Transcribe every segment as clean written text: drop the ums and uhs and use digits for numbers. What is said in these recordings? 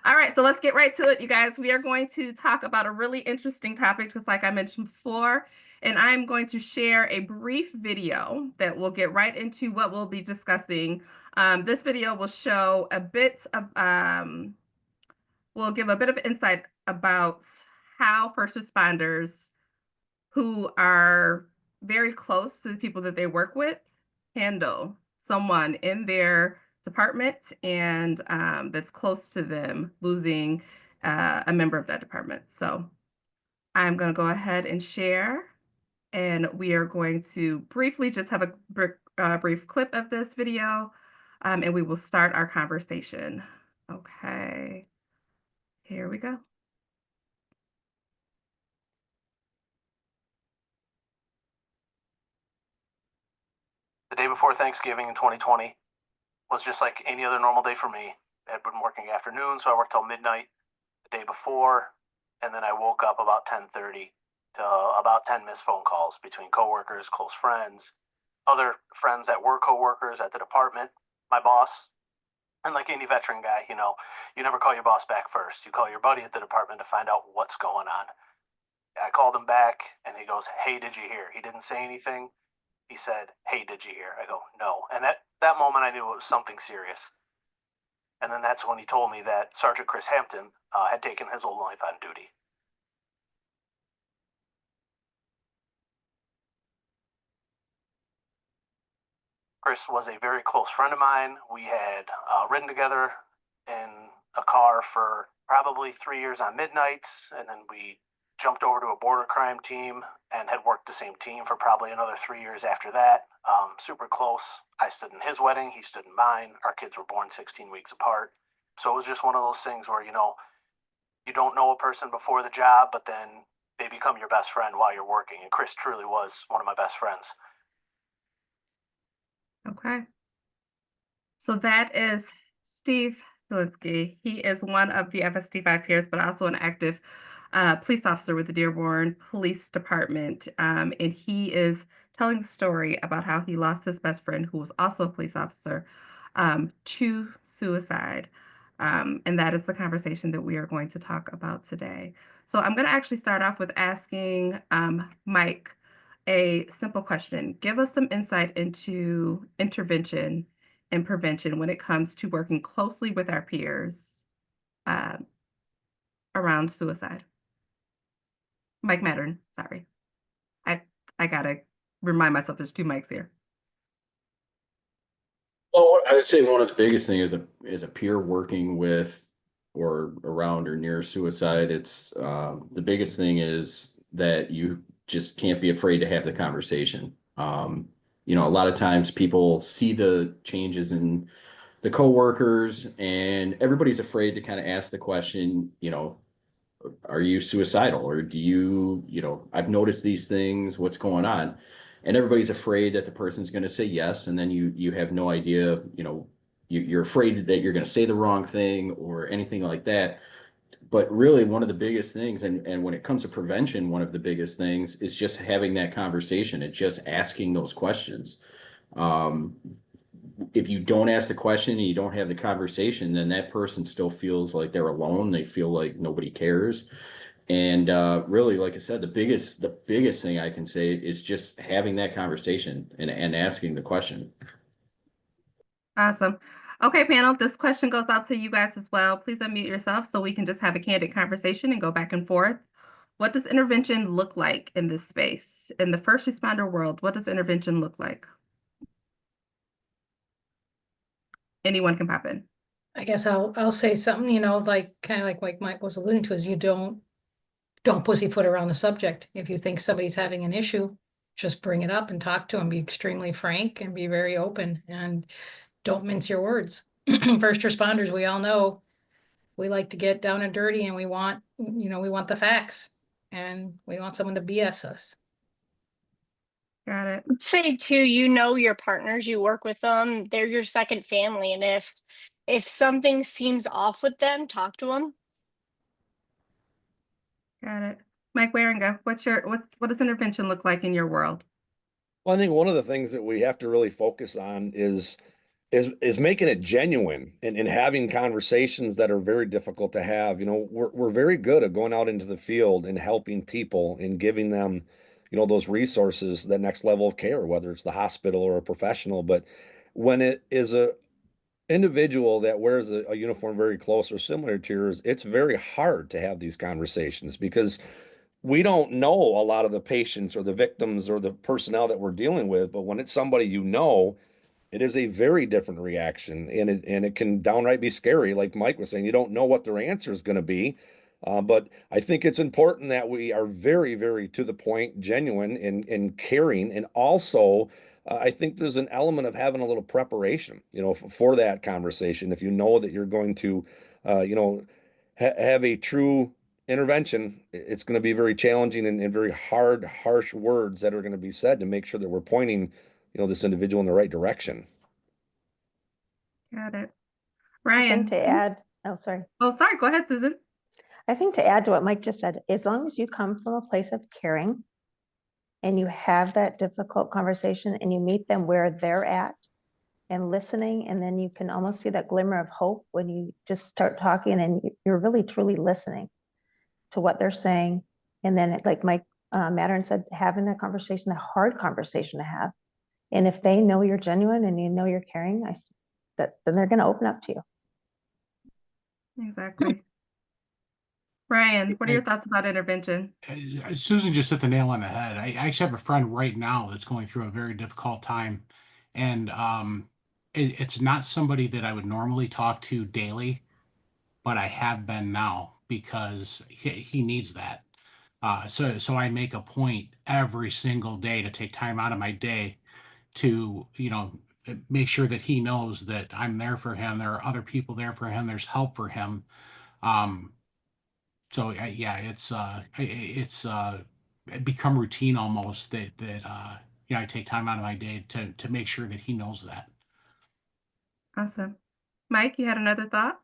All right, so let's get right to it, you guys. We are going to talk about a really interesting topic, just like I mentioned before, and I'm going to share a brief video that will get right into what we'll be discussing. This video will show a bit of, will give a bit of insight about how first responders who are very close to the people that they work with handle someone in their department and that's close to them losing a member of that department. So I'm going to go ahead and share, and we are going to briefly just have a brief clip of this video, and we will start our conversation. Okay, here we go. The day before Thanksgiving in 2020 was just like any other normal day for me. I had been working afternoons, so I worked till midnight the day before, and then I woke up about 10:30 to about 10 missed phone calls between coworkers, close friends, other friends that were coworkers at the department, my boss. And like any veteran guy, you never call your boss back first. You call your buddy at the department to find out what's going on. I called him back, and he goes, "Hey, did you hear?" He didn't say anything. He said, "Hey, did you hear?" I go, "No." And at that moment, I knew it was something serious. And then that's when he told me that Sergeant Chris Hampton had taken his old life on duty. Chris was a very close friend of mine. We had ridden together in a car for probably 3 years on midnights, and then we jumped over to a border crime team and had worked the same team for probably another 3 years after that. Super close. I stood in his wedding, he stood in mine. Our kids were born 16 weeks apart. So it was just one of those things where, you don't know a person before the job, but then they become your best friend while you're working. And Chris truly was one of my best friends. Okay. So that is Steve Zielinski. He is one of the FSD5 peers, but also an active police officer with the Dearborn Police Department. And he is telling the story about how he lost his best friend, who was also a police officer, to suicide. And that is the conversation that we are going to talk about today. So I'm going to actually start off with asking Mike a simple question. Give us some insight into intervention and prevention when it comes to working closely with our peers uh, around suicide. Mike Mattern, sorry. I I gotta remind myself there's two mics here. Well, I would say one of the biggest thing is a peer working with or around or near suicide. It's the biggest thing is that you just can't be afraid to have the conversation. A lot of times people see the changes in the coworkers and everybody's afraid to kind of ask the question, are you suicidal or do I've noticed these things, what's going on? And everybody's afraid that the person's going to say yes. And then you have no idea, you're afraid that you're going to say the wrong thing or anything like that. But really one of the biggest things, and when it comes to prevention, one of the biggest things is just having that conversation and just asking those questions. Um, if you don't ask the question and you don't have the conversation, then that person still feels like they're alone. They feel like nobody cares. And really, like I said, the biggest thing I can say is just having that conversation and asking the question. Awesome. Okay, panel, this question goes out to you guys as well. Please unmute yourself so we can just have a candid conversation and go back and forth. What does intervention look like in this space? In the first responder world, what does intervention look like? Anyone can pop in. I guess I'll say something, like kind of like Mike was alluding to, is you don't pussyfoot around the subject. If you think somebody's having an issue, just bring it up and talk to them. Be extremely frank and be very open and don't mince your words. First responders, we all know we like to get down and dirty and we want the facts and we don't want someone to BS us. Got it. Say too, your partners, you work with them, they're your second family, and if something seems off with them, talk to them. Got it. Mike Waringa, what does intervention look like in your world? Well, I think one of the things that we have to really focus on is is making it genuine and having conversations that are very difficult to have. You know, we're very good at going out into the field and helping people and giving them, you know, those resources, that next level of care, whether it's the hospital or a professional. But when it is a individual that wears a uniform very close or similar to yours, it's very hard to have these conversations because we don't know a lot of the patients or the victims or the personnel that we're dealing with. But when it's somebody you know, it is a very different reaction, and it can downright be scary. Like Mike was saying, you don't know what their answer is going to be. But I think it's important that we are very, very to the point, genuine and caring. And also, I think there's an element of having a little preparation, you know, for that conversation. If you know that you're going to, you know, have a true intervention, it's going to be very challenging and very hard, harsh words that are going to be said to make sure that we're pointing, you know, this individual in the right direction. Got it. I think to Ryan. add, oh, sorry. Oh, sorry. Go ahead, Susan. I think to add to what Mike just said, as long as you come from a place of caring and you have that difficult conversation and you meet them where they're at and listening, and then you can almost see that glimmer of hope when you just start talking and you're really truly listening to what they're saying. And then like Mike Mattern said, having that conversation, that hard conversation to have. And if they know you're genuine and you know you're caring, then they're going to open up to you. Exactly. Ryan, what are your thoughts about intervention? Susan just hit the nail on the head. I actually have a friend right now that's going through a very difficult time, and it's not somebody that I would normally talk to daily, but I have been now because he needs that. So I make a point every single day to take time out of my day to, make sure that he knows that I'm there for him. There are other people there for him. There's help for him. Um, so yeah, it's become routine almost that I take time out of my day to make sure that he knows that. Awesome. Mike, you had another thought?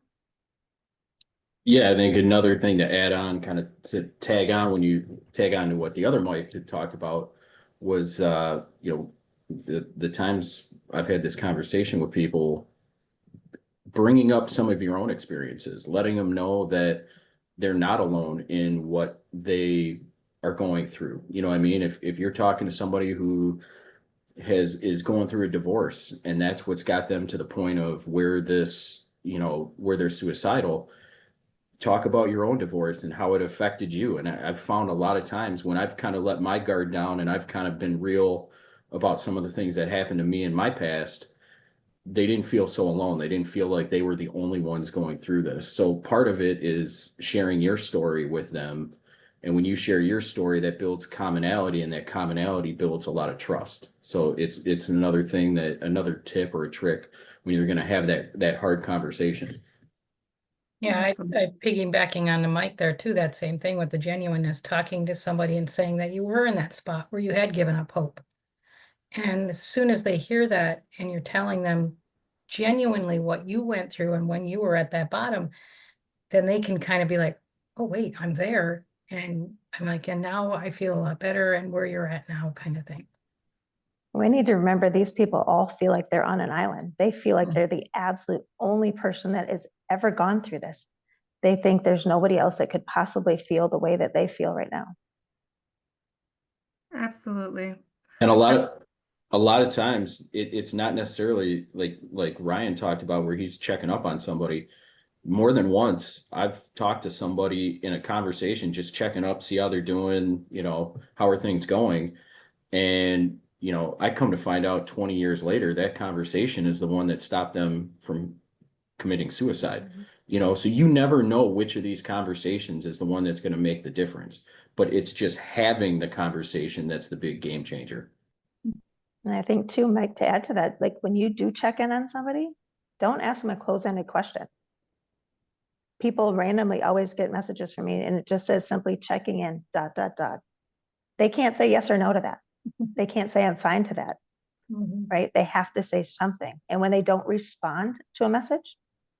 Yeah, I think another thing to add on, kind of to tag on when you tag on to what the other Mike had talked about was, the times I've had this conversation with people, bringing up some of your own experiences, letting them know that they're not alone in what they are going through. You know what I mean? If you're talking to somebody who is going through a divorce and that's what's got them to the point of where where they're suicidal, talk about your own divorce and how it affected you. And I've found a lot of times when I've kind of let my guard down and I've kind of been real about some of the things that happened to me in my past, they didn't feel so alone. They didn't feel like they were the only ones going through this. So part of it is sharing your story with them. And when you share your story, that builds commonality, and that commonality builds a lot of trust. So it's another thing, that another tip or a trick when you're going to have that hard conversation. Yeah, Awesome. I piggybacking on the mic there too, that same thing with the genuineness, talking to somebody and saying that you were in that spot where you had given up hope. And as soon as they hear that and you're telling them genuinely what you went through and when you were at that bottom, then they can kind of be like, oh, wait, I'm there. And I'm like, and now I feel a lot better and where you're at now kind of thing. We need to remember these people all feel like they're on an island. They feel like they're the absolute only person that has ever gone through this. They think there's nobody else that could possibly feel the way that they feel right now. Absolutely. And a lot of times it's not necessarily like Ryan talked about, where he's checking up on somebody. More than once, I've talked to somebody in a conversation, just checking up, see how they're doing, how are things going. And, I come to find out 20 years later, that conversation is the one that stopped them from committing suicide. So you never know which of these conversations is the one that's going to make the difference. But it's just having the conversation that's the big game changer. And I think too, Mike, to add to that, like when you do check in on somebody, don't ask them a closed-ended question. People randomly always get messages from me and it just says simply checking in, ... They can't say yes or no to that. They can't say I'm fine to that, right? They have to say something. And when they don't respond to a message,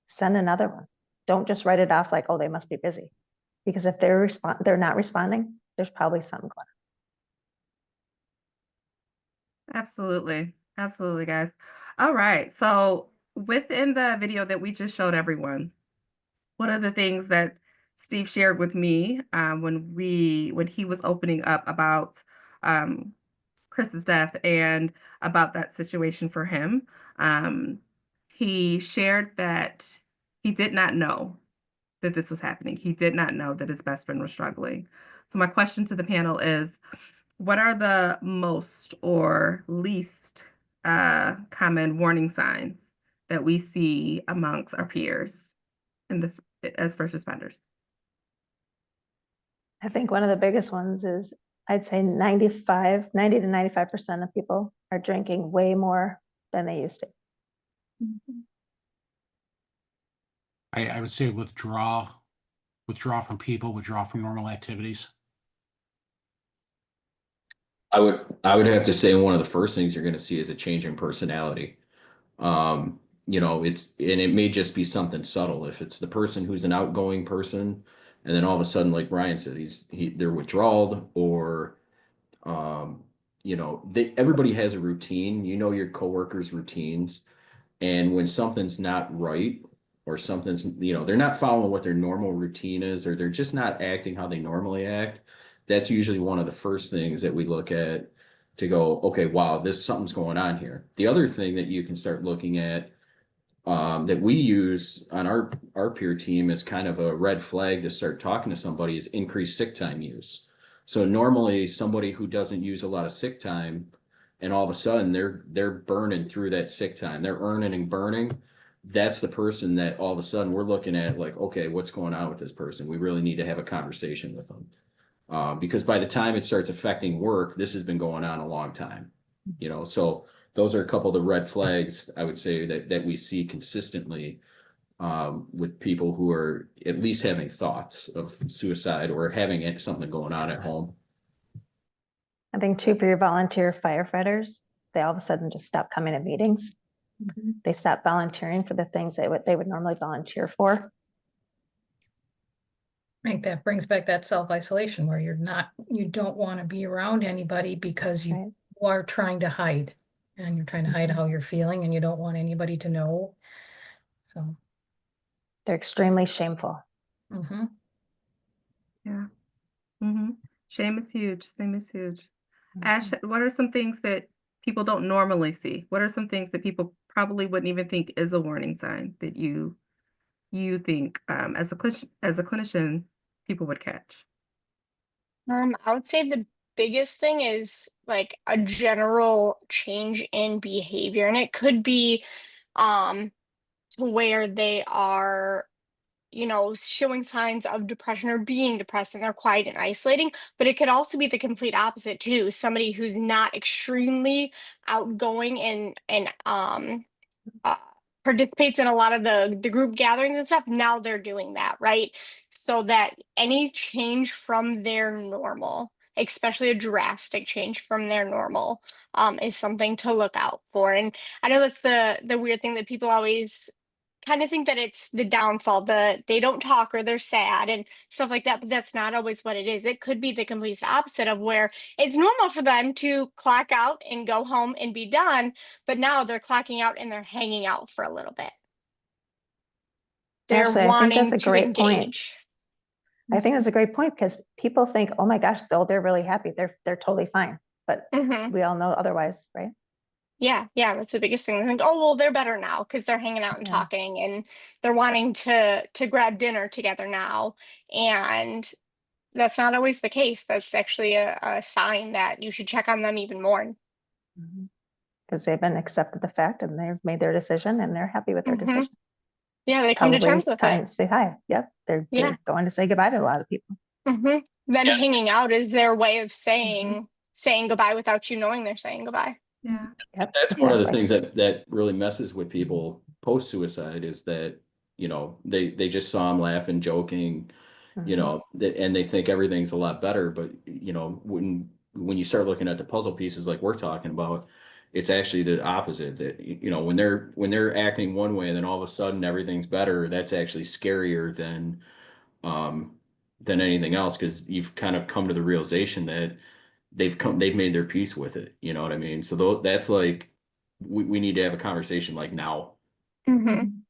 send another one. Don't just write it off like, oh, they must be busy. Because if they're not responding, there's probably something going on. Absolutely. Absolutely, guys. All right. So within the video that we just showed everyone, one of the things that Steve shared with me when he was opening up about um, Chris's death and about that situation for him, um, he shared that he did not know that this was happening. He did not know that his best friend was struggling. So my question to the panel is, what are the most or least common warning signs that we see amongst our peers in the as first responders? I think one of the biggest ones is I'd say 90 to 95% of people are drinking way more than they used to. I would say withdraw from people, withdraw from normal activities. I would have to say one of the first things you're going to see is a change in personality. You know, and it may just be something subtle. If it's the person who's an outgoing person, and then all of a sudden, like Brian said, they're withdrawal, or you know, everybody has a routine. You know your coworkers' routines, and when something's not right, or something's, you know, they're not following what their normal routine is, or they're just not acting how they normally act, that's usually one of the first things that we look at to go, okay, wow, something's going on here. The other thing that you can start looking at, that we use on our peer team as kind of a red flag to start talking to somebody, is increased sick time use. So normally somebody who doesn't use a lot of sick time, and all of a sudden they're burning through that sick time, they're earning and burning. That's the person that all of a sudden we're looking at like, okay, what's going on with this person? We really need to have a conversation with them. Because by the time it starts affecting work, this has been going on a long time, you know. So those are a couple of the red flags I would say that we see consistently with people who are at least having thoughts of suicide or having something going on at home. I think too, for your volunteer firefighters, they all of a sudden just stop coming to meetings. They stop volunteering for the things they would normally volunteer for. Right, that brings back that self-isolation where you don't want to be around anybody because you are trying to hide, and you're trying to hide how you're feeling, and you don't want anybody to know. So they're extremely shameful. Yeah. Shame is huge. Shame is huge. Ash, what are some things that people don't normally see? What are some things that people probably wouldn't even think is a warning sign that you think as a clinician people would catch? I would say the biggest thing is like a general change in behavior, and it could be to where they are, showing signs of depression or being depressed, and they're quiet and isolating. But it could also be the complete opposite too. Somebody who's not extremely outgoing and uh, participates in a lot of the group gatherings and stuff. Now they're doing that, right? So that any change from their normal, especially a drastic change from their normal, is something to look out for. And I know that's the weird thing that people always kind of think that it's the downfall, they don't talk or they're sad and stuff like that, but that's not always what it is. It could be the complete opposite of where it's normal for them to clock out and go home and be done, but now they're clocking out and they're hanging out for a little bit. They're Actually, I think that's wanting a to great point. engage. I think that's a great point because people think, oh my gosh, they're really happy. They're totally fine. But we all know otherwise, right? Yeah, that's the biggest thing. They think, oh well, they're better now because they're hanging out and talking, and they're wanting to grab dinner together now. And that's not always the case. That's actually a sign that you should check on them even more. Because they've been accepted the fact and they've made their decision and they're happy with their decision. Yeah, they come to terms with time it. to say hi. Yep, they're going to say goodbye to a lot of people. Then hanging out is their way of saying goodbye without you knowing they're saying goodbye. Yeah. Yep, That's one of the things that really messes with people post suicide, is that, you know, they just saw him laughing, joking, you know, and they think everything's a lot better. But, you know, when you start looking at the puzzle pieces like we're talking about, it's actually the opposite. That, you know, when they're acting one way and then all of a sudden everything's better, that's actually scarier than anything else, because you've kind of come to the realization that they've made their peace with it. You know what I mean? So that's like, we need to have a conversation like now, Mhm.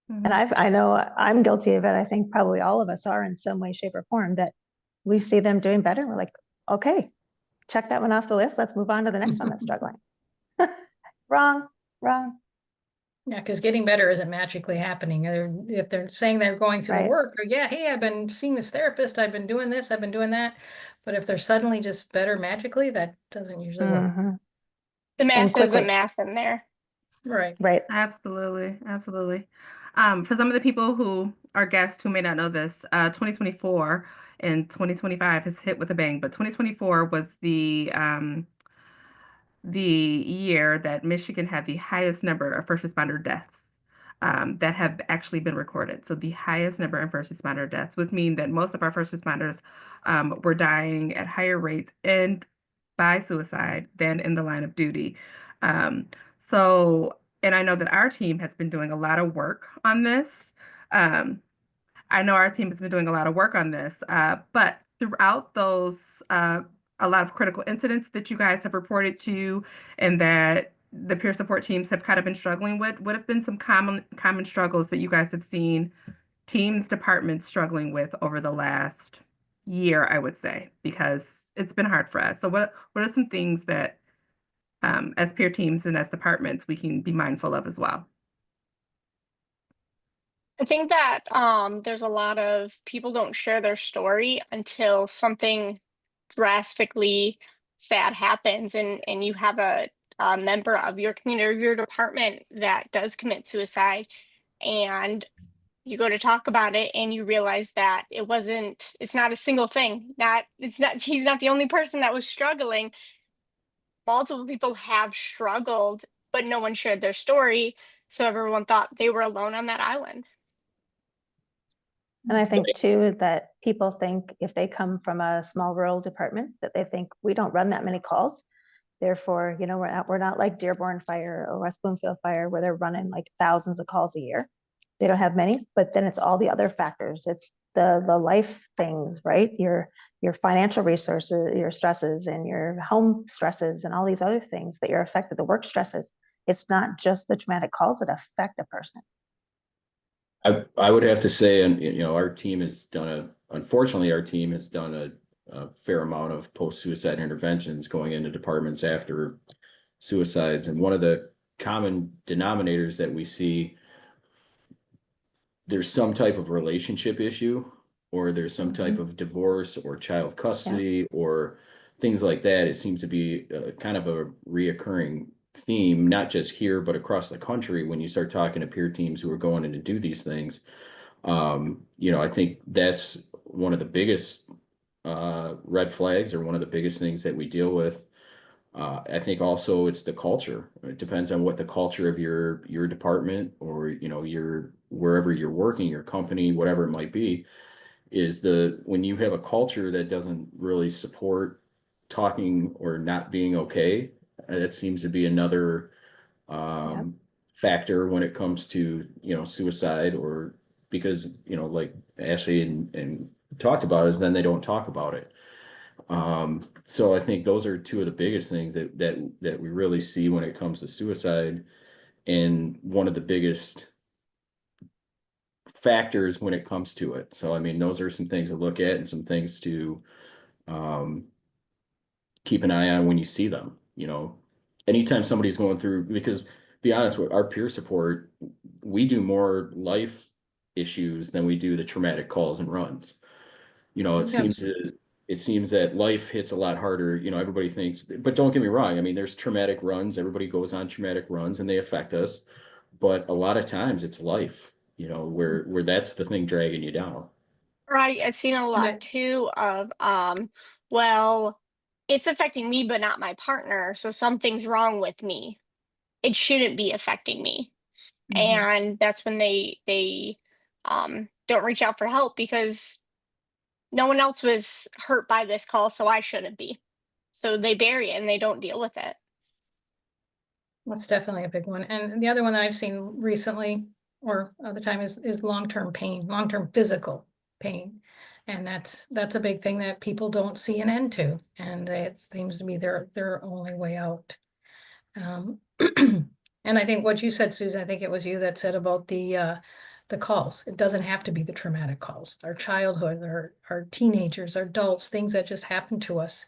And I know I'm guilty of it. I think probably all of us are in some way, shape, or form, that we see them doing better. And we're like, okay, check that one off the list. Let's move on to the next one that's struggling. Wrong, wrong. Yeah, because getting better isn't magically happening. If they're saying they're going through the Right. work, or yeah, hey, I've been seeing this therapist, I've been doing this, I've been doing that. But if they're suddenly just better magically, that doesn't usually work. Mhm. The math isn't quickly. math in there. Right. Right. Absolutely, absolutely. For some of the people who are guests who may not know this, 2024 and 2025 has hit with a bang, but 2024 was the year that Michigan had the highest number of first responder deaths that have actually been recorded. So the highest number of first responder deaths would mean that most of our first responders were dying at higher rates and by suicide than in the line of duty. Um, and I know that our team has been doing a lot of work on this. Um, I know our team has been doing a lot of work on this, but throughout those, a lot of critical incidents that you guys have reported to and that the peer support teams have kind of been struggling with, what have been some common struggles that you guys have seen teams, departments struggling with over the last year, I would say, because it's been hard for us. So what are some things that as peer teams and as departments we can be mindful of as well? I think that there's a lot of people don't share their story until something drastically sad happens, and you have a member of your community or your department that does commit suicide, and you go to talk about it and you realize that it's not a single thing, that it's not he's not the only person that was struggling. Multiple people have struggled, but no one shared their story, so everyone thought they were alone on that island. And I think too that people think if they come from a small rural department, that they think we don't run that many calls. Therefore, we're not like Dearborn Fire or West Bloomfield Fire where they're running like thousands of calls a year. They don't have many, but then it's all the other factors. It's the life things, right? Your financial resources, your stresses, and your home stresses, and all these other things that you're affected. The work stresses. It's not just the traumatic calls that affect a person. I would have to say, and our team has unfortunately, our team has done a fair amount of post-suicide interventions going into departments after suicides. And one of the common denominators that we see, there's some type of relationship issue, or there's some type of divorce or child custody or things like that. It seems to be kind of a reoccurring theme, not just here, but across the country when you start talking to peer teams who are going in to do these things. I think that's one of the biggest red flags, or one of the biggest things that we deal with. I think also it's the culture. It depends on what the culture of your department, or your wherever you're working, your company, whatever it might be, is when you have a culture that doesn't really support talking or not being okay. That seems to be another factor when it comes to suicide, or because like Ashley and talked about, is then they don't talk about it. So I think those are two of the biggest things that we really see when it comes to suicide, and one of the biggest factors when it comes to it. So I mean, those are some things to look at and some things to keep an eye on when you see them. Anytime somebody's going through, because be honest with our peer support, we do more life issues than we do the traumatic calls and runs. It seems that life hits a lot harder. Everybody thinks, but don't get me wrong. I mean, there's traumatic runs. Everybody goes on traumatic runs and they affect us. But a lot of times it's life, where that's the thing dragging you down. Right, I've seen a lot Right. too of well, it's affecting me but not my partner, so something's wrong with me. It shouldn't be affecting me. And that's when they don't reach out for help because no one else was hurt by this call, so I shouldn't be. So they bury it and they don't deal with it. That's definitely a big one. And the other one that I've seen recently or other time is long-term pain, long-term physical pain. And that's a big thing that people don't see an end to. And it seems to be their only way out. And I think what you said, Susan, I think it was you that said about the calls. It doesn't have to be the traumatic calls. Our childhood, our teenagers, our adults, things that just happen to us.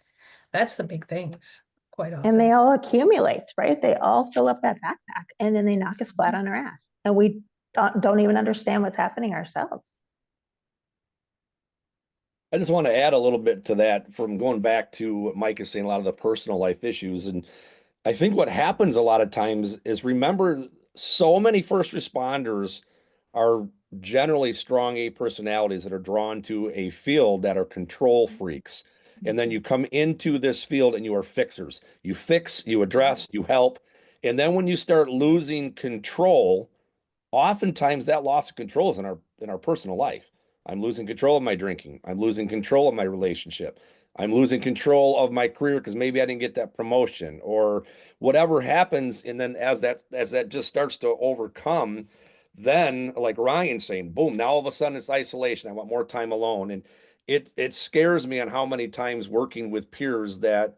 That's the big things quite often. And they all accumulate, right? They all fill up that backpack and then they knock us flat on our ass. And we don't even understand what's happening ourselves. I just want to add a little bit to that from going back to what Mike is saying, a lot of the personal life issues. And I think what happens a lot of times is, remember, so many first responders are generally strong A personalities that are drawn to a field that are control freaks. And then you come into this field and you are fixers. You fix, you address, you help. And then when you start losing control, oftentimes that loss of control is in our personal life. I'm losing control of my drinking. I'm losing control of my relationship. I'm losing control of my career because maybe I didn't get that promotion or whatever happens. And then as that just starts to overcome, then like Ryan's saying, boom, now all of a sudden it's isolation. I want more time alone. And it scares me on how many times working with peers that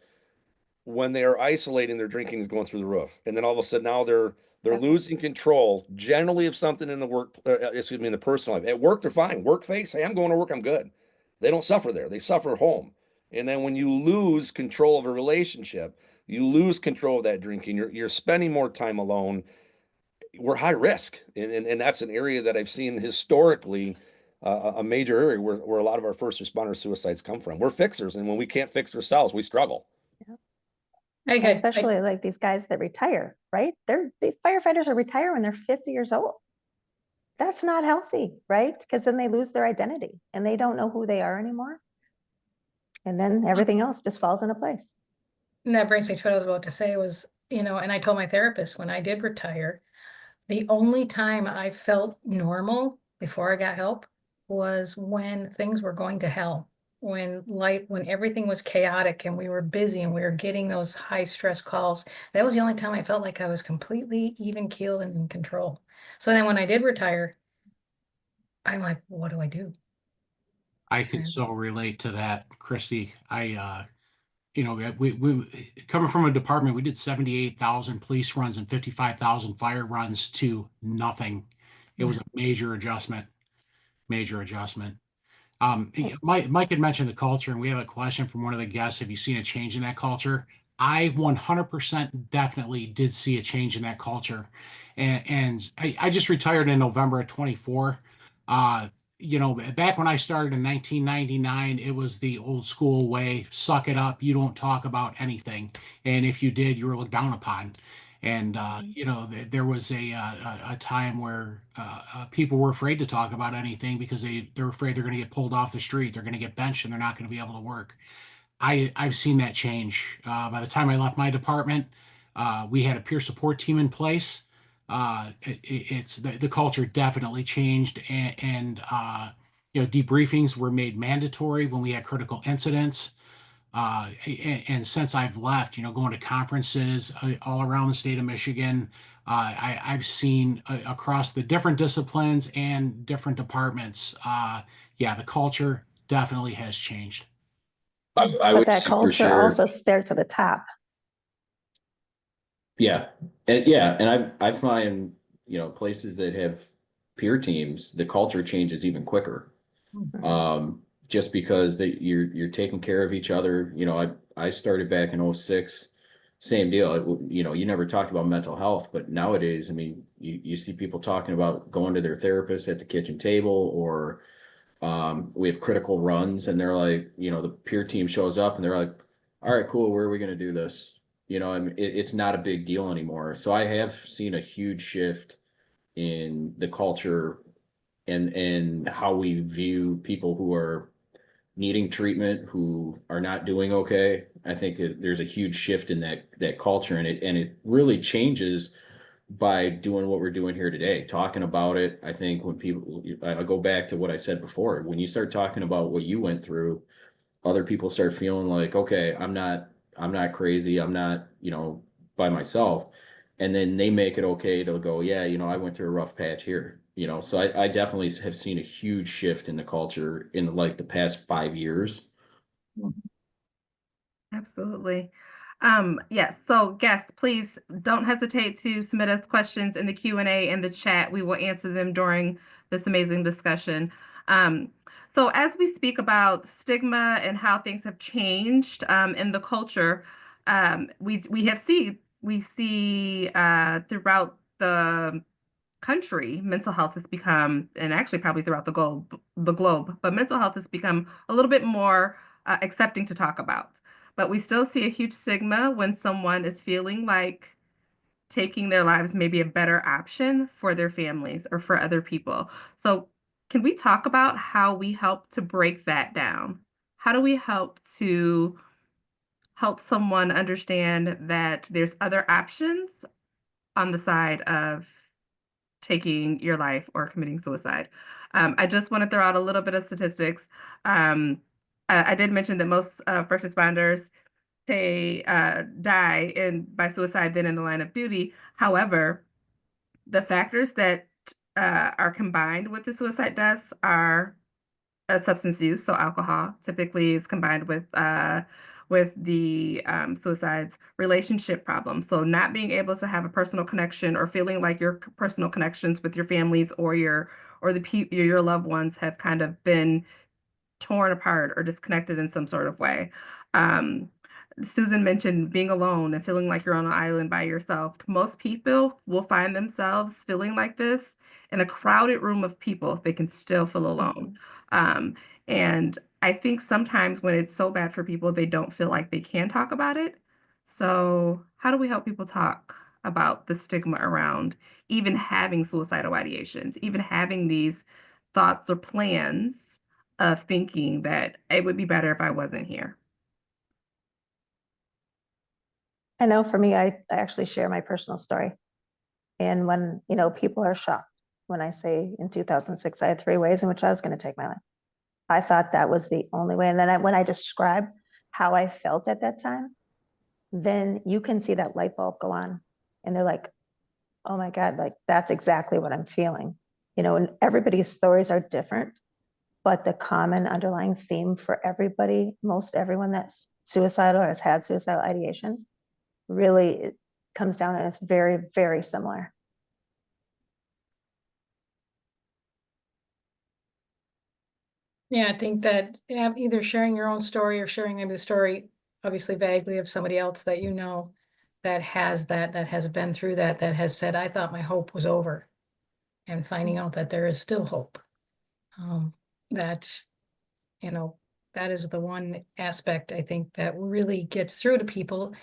when they are isolating, their drinking is going through the roof. And then all of a sudden now they're Yep. losing control generally of something in the work, excuse me, in the personal life. At work, they're fine. Work face, hey, I'm going to work, I'm good. They don't suffer there. They suffer home. And then when you lose control of a relationship, you lose control of that drinking, you're spending more time alone. We're high risk. And that's an area that I've seen historically, a major area where a lot of our first responder suicides come from. We're fixers. And when we can't fix ourselves, we struggle. I get, Especially like these guys that retire, right? The firefighters are retired when they're 50 years old. That's not healthy, right? Because then they lose their identity and they don't know who they are anymore. And then everything else just falls into place. and that brings me to what I was about to say was, and I told my therapist when I did retire, the only time I felt normal before I got help was when things were going to hell. When everything was chaotic and we were busy and we were getting those high stress calls. That was the only time I felt like I was completely even keeled and in control. So then when I did retire, I'm like, what do I do? I can And- so relate to that, Christy. We coming from a department, we did 78,000 police runs and 55,000 fire runs to nothing. It was a major adjustment, major adjustment. Mike had mentioned the culture, and we have a question from one of the guests. Have you seen a change in that culture? I 100% definitely did see a change in that culture. And I just retired in November of 24. Back when I started in 1999, it was the old school way, suck it up, you don't talk about anything. And if you did, you were looked down upon. And there was a time where people were afraid to talk about anything because they're afraid they're going to get pulled off the street, they're going to get benched, and they're not going to be able to work. I've seen that change. By the time I left my department, we had a peer support team in place. It's the culture definitely changed, and debriefings were made mandatory when we had critical incidents. And since I've left, going to conferences all around the state of Michigan, I've seen across the different disciplines and different departments. The culture definitely has changed. I But would that say for culture sure. also stared to the top. Yeah. And I find, places that have peer teams, the culture changes even quicker. Just because you're taking care of each other. I started back in 06, same deal. You never talked about mental health, but nowadays, I mean, you see people talking about going to their therapist at the kitchen table, or we have critical runs and they're like, the peer team shows up and they're like, all right, cool, where are we going to do this? I mean, it's not a big deal anymore. So I have seen a huge shift in the culture and how we view people who are needing treatment, who are not doing okay. I think that there's a huge shift in that culture, and it really changes by doing what we're doing here today, talking about it. I think when I go back to what I said before, when you start talking about what you went through, other people start feeling like, okay, I'm not crazy. I'm not, by myself. And then they make it okay to go, yeah, I went through a rough patch here, so I definitely have seen a huge shift in the culture in like the past 5 years. Absolutely. Yes, so guests, please don't hesitate to submit us questions in the Q&A in the chat. We will answer them during this amazing discussion. So as we speak about stigma and how things have changed in the culture, we see throughout the country, mental health has become, and actually probably throughout the globe, but mental health has become a little bit more accepting to talk about. But we still see a huge stigma when someone is feeling like taking their lives may be a better option for their families or for other people. So can we talk about how we help to break that down? How do we help someone understand that there's other options on the side of taking your life or committing suicide? I just want to throw out a little bit of statistics. I did mention that most first responders they die by suicide than in the line of duty. However, the factors that are combined with the suicide deaths are substance use, so alcohol typically is combined with the suicides, relationship problems, so not being able to have a personal connection or feeling like your personal connections with your families or your loved ones have kind of been torn apart or disconnected in some sort of way. Um, Susan mentioned being alone and feeling like you're on an island by yourself. Most people will find themselves feeling like this in a crowded room of people. They can still feel alone. Um, and I think sometimes when it's so bad for people, they don't feel like they can talk about it. So, how do we help people talk about the stigma around even having suicidal ideations, even having these thoughts or plans of thinking that it would be better if I wasn't here? I know for me, I actually share my personal story. And when, people are shocked when I say in 2006, I had 3 ways in which I was going to take my life. I thought that was the only way. And then when I describe how I felt at that time, then you can see that light bulb go on. And they're like, oh my God, like that's exactly what I'm feeling. And everybody's stories are different, but the common underlying theme for everybody, most everyone that's suicidal or has had suicidal ideations, really it comes down and it's very, very similar. Yeah, I think that either sharing your own story or sharing maybe the story, obviously vaguely, of somebody else that you know that has been through that has said, I thought my hope was over, and finding out that there is still hope. That, that is the one aspect I think that really gets through to people.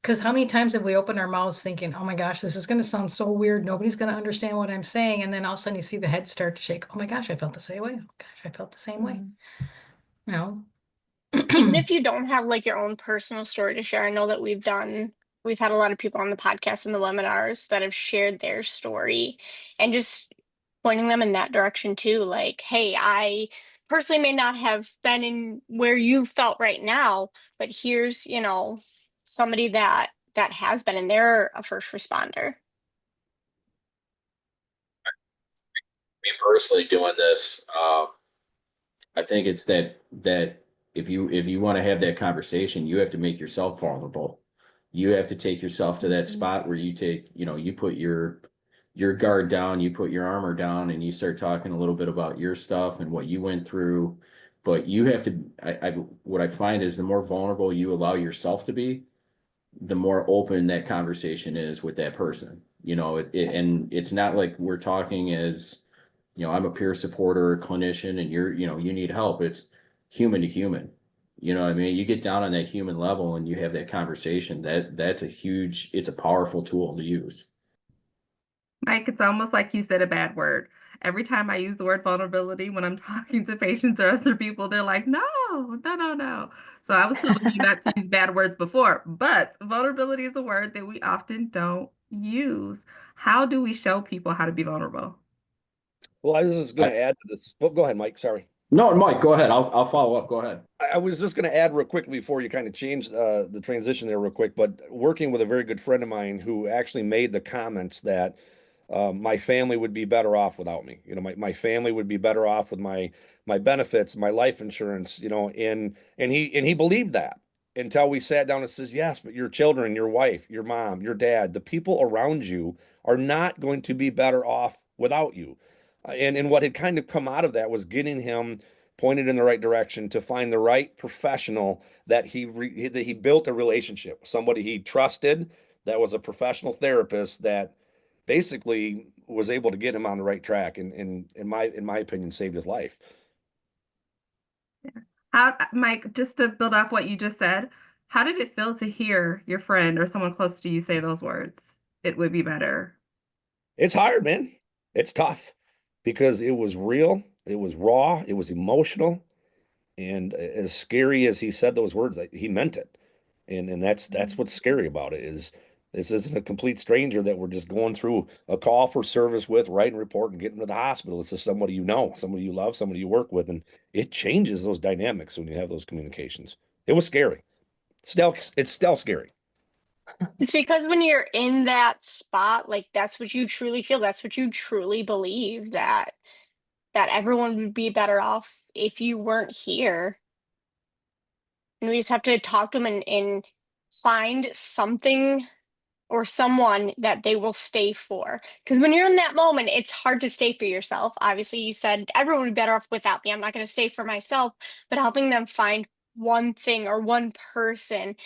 Because how many times have we opened our mouths thinking, oh my gosh, this is going to sound so weird. Nobody's going to understand what I'm saying. And then all of a sudden you see the head start to shake. Oh my gosh, I felt the same way. Oh gosh, I felt the same way. You know? Even if you don't have like your own personal story to share, I know that we've had a lot of people on the podcast and the webinars that have shared their story and just pointing them in that direction too. Like, hey, I personally may not have been in where you felt right now, but here's, somebody that has been, and they're a first responder. Me personally doing this, I think it's that if you want to have that conversation, you have to make yourself vulnerable. You have to take yourself to that spot where you put your guard down, you put your armor down, and you start talking a little bit about your stuff and what you went through. But you have to, what I find is the more vulnerable you allow yourself to be, the more open that conversation is with that person. And it's not like we're talking as, I'm a peer supporter, a clinician, and you need help. It's human to human. You know what I mean? You get down on that human level and you have that conversation. It's a powerful tool to use. Mike, it's almost like you said a bad word. Every time I use the word vulnerability when I'm talking to patients or other people, they're like, no, no, no, no. So I was telling you not to use bad words before, but vulnerability is a word that we often don't use. How do we show people how to be vulnerable? Well, I was just going to add to this. Well, go ahead, Mike. Sorry. No, Mike, go ahead. I'll follow up. Go ahead. I was just going to add real quickly before you kind of change the transition there real quick, but working with a very good friend of mine who actually made the comments that my family would be better off without me. My family would be better off with my benefits, my life insurance, and he believed that. until we sat down and says, yes, but your children, your wife, your mom, your dad, the people around you are not going to be better off without you. And what had kind of come out of that was getting him pointed in the right direction to find the right professional that he built a relationship with, somebody he trusted, that was a professional therapist that basically was able to get him on the right track, and in my opinion saved his life. How, Mike, just to build off what you just said, how did it feel to hear your friend or someone close to you say those words? It would be better. It's hard, man. It's tough because it was real, it was raw, it was emotional, and as scary as he said those words, he meant it. And that's what's scary about it is this isn't a complete stranger that we're just going through a call for service with, writing a report and getting to the hospital. It's just somebody you know, somebody you love, somebody you work with, and it changes those dynamics when you have those communications. It was scary. It's still scary. It's because when you're in that spot, like that's what you truly feel. That's what you truly believe that everyone would be better off if you weren't here. And we just have to talk to them and find something or someone that they will stay for. Because when you're in that moment, it's hard to stay for yourself. Obviously, you said everyone would be better off without me. I'm not going to stay for myself, but helping them find one thing or one person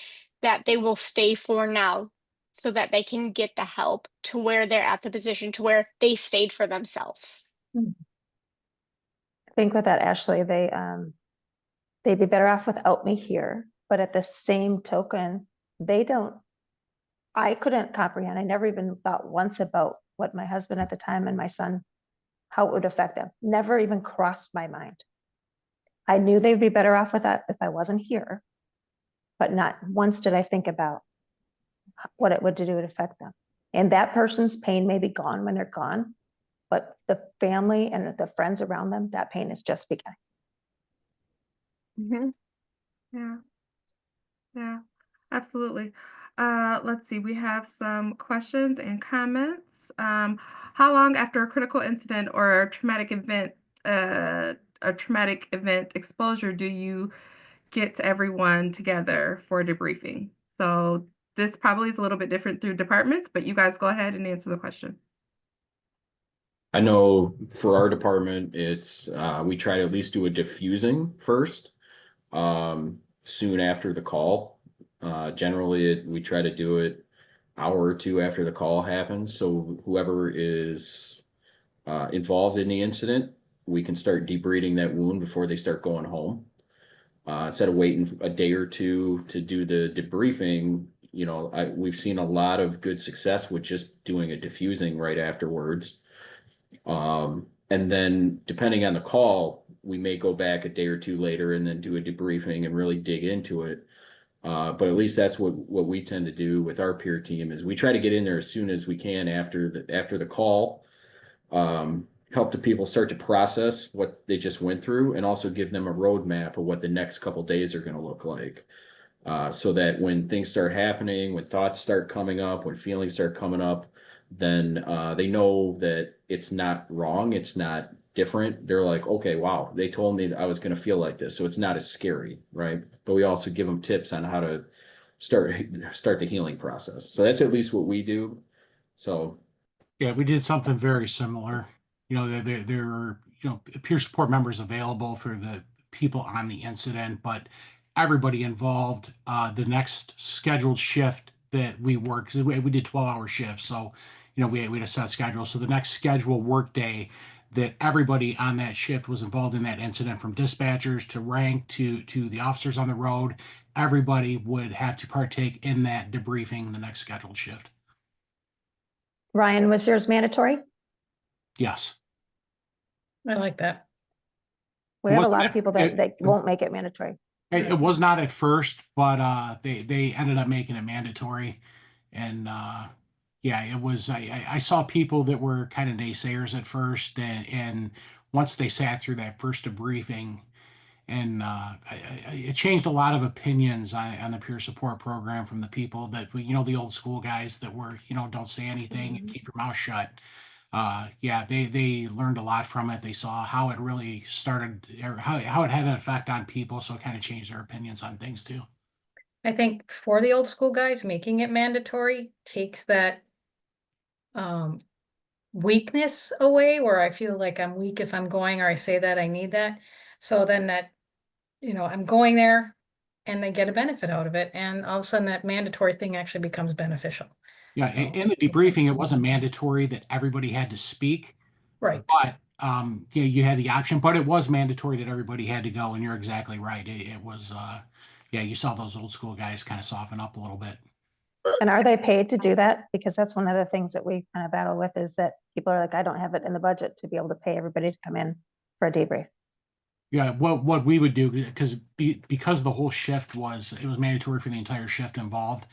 that they will stay for now so that they can get the help to where they're at the position to where they stayed for themselves. I think with that, Ashley, they'd be better off without me here. But at the same token, I couldn't comprehend. I never even thought once about what my husband at the time and my son, how it would affect them. Never even crossed my mind. I knew they'd be better off with that if I wasn't here, but not once did I think about what it would do to affect them. And that person's pain may be gone when they're gone, but the family and the friends around them, that pain is just beginning. Mm-hmm. Yeah. Yeah, absolutely. Let's see, we have some questions and comments. How long after a critical incident or a traumatic event exposure do you get everyone together for debriefing? So this probably is a little bit different through departments, but you guys go ahead and answer the question. I know for our department, it's we try to at least do a diffusing first, soon after the call. Generally, we try to do it hour or two after the call happens. So whoever is involved in the incident, we can start debriding that wound before they start going home. Instead of waiting a day or two to do the debriefing, we've seen a lot of good success with just doing a diffusing right afterwards. And then depending on the call, we may go back a day or two later and then do a debriefing and really dig into it. But at least that's what we tend to do with our peer team is we try to get in there as soon as we can after the call, help the people start to process what they just went through and also give them a roadmap of what the next couple days are going to look like. So that when things start happening, when thoughts start coming up, when feelings start coming up, then they know that it's not wrong, it's not different. They're like, okay, wow, they told me that I was going to feel like this, so it's not as scary, right? But we also give them tips on how to start the healing process. So that's at least what we do. So Yeah, we did something very similar. There were, peer support members available for the people on the incident, but everybody involved, the next scheduled shift that we worked, 'cause we did 12-hour shifts. So, we had a set schedule. So the next scheduled work day that everybody on that shift was involved in that incident, from dispatchers to rank to the officers on the road, everybody would have to partake in that debriefing the next scheduled shift. Ryan, was yours mandatory? Yes. I like that. We have a Wasn't lot of people that won't make it mandatory. It was not at first, but they ended up making it mandatory, and yeah, it was. I saw people that were kind of naysayers at first, and once they sat through that first debriefing, and it changed a lot of opinions on the peer support program from the people that the old school guys that were don't say anything and keep your mouth shut. Yeah, they learned a lot from it. They saw how it really started, or how it had an effect on people, so it kind of changed their opinions on things too. I think for the old school guys, making it mandatory takes that weakness away, where I feel like I'm weak if I'm going, or I say that I need that. So then that, I'm going there and they get a benefit out of it. And all of a sudden that mandatory thing actually becomes beneficial. Yeah, in the debriefing, it wasn't mandatory that everybody had to speak, Right. but you had the option, but it was mandatory that everybody had to go, and you're exactly right. It was yeah, you saw those old school guys kind of soften up a little bit. And are they paid to do that? Because that's one of the things that we kind of battle with, is that people are like, I don't have it in the budget to be able to pay everybody to come in for a debrief. Yeah, what we would do, because the whole shift it was mandatory for the entire shift involved.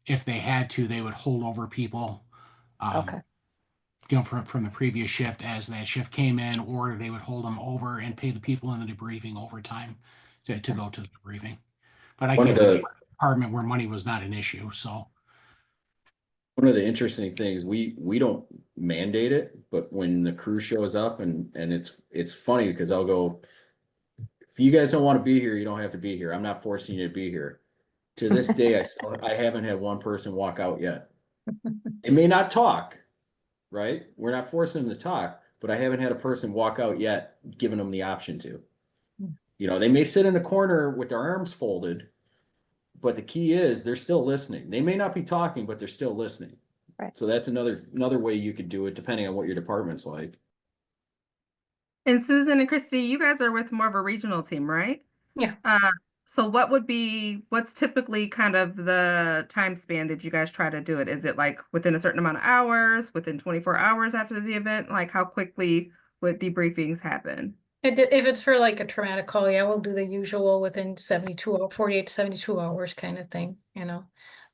If they had to, they would hold over people, Okay. From the previous shift as that shift came in, or they would hold them over and pay the people in the debriefing overtime to go to the debriefing. But I One came of from a the department where money was not an issue, so one of the interesting things, we don't mandate it, but when the crew shows up and it's funny because I'll go, if you guys don't want to be here, you don't have to be here. I'm not forcing you to be here. To this day, I haven't had one person walk out yet. They may not talk, right? We're not forcing them to talk, but I haven't had a person walk out yet, giving them the option to. They may sit in the corner with their arms folded, but the key is they're still listening. They may not be talking, but they're still listening. Right. So that's another way you could do it, depending on what your department's like. And Susan and Christy, you guys are with more of a regional team, right? Yeah. So what's typically kind of the time span that you guys try to do it? Is it like within a certain amount of hours, within 24 hours after the event? Like how quickly would debriefings happen? If it's for like a traumatic call, yeah, we'll do the usual within 48 to 72 hours kind of thing,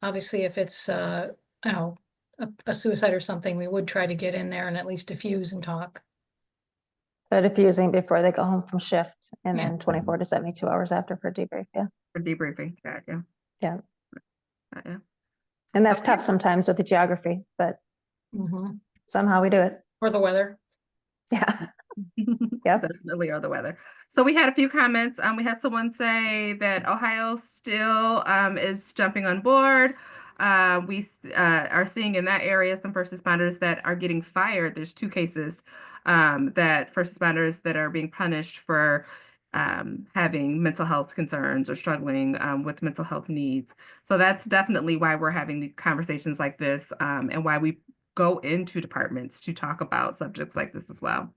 Obviously, if it's, a suicide or something, we would try to get in there and at least diffuse and talk. So diffusing before they go home from shift, and Yeah. then 24 to 72 hours after for debrief. Yeah. For debriefing? Gotcha. Yeah. Gotcha. And that's Okay. tough sometimes with the geography, but Mhm. somehow we do it. Or the weather. Yeah. Yep. Definitely are the weather. So we had a few comments. We had someone say that Ohio still is jumping on board. We are seeing in that area some first responders that are getting fired. There's 2 cases that first responders that are being punished for having mental health concerns or struggling with mental health needs. So that's definitely why we're having the conversations like this and why we go into departments to talk about subjects like this as well.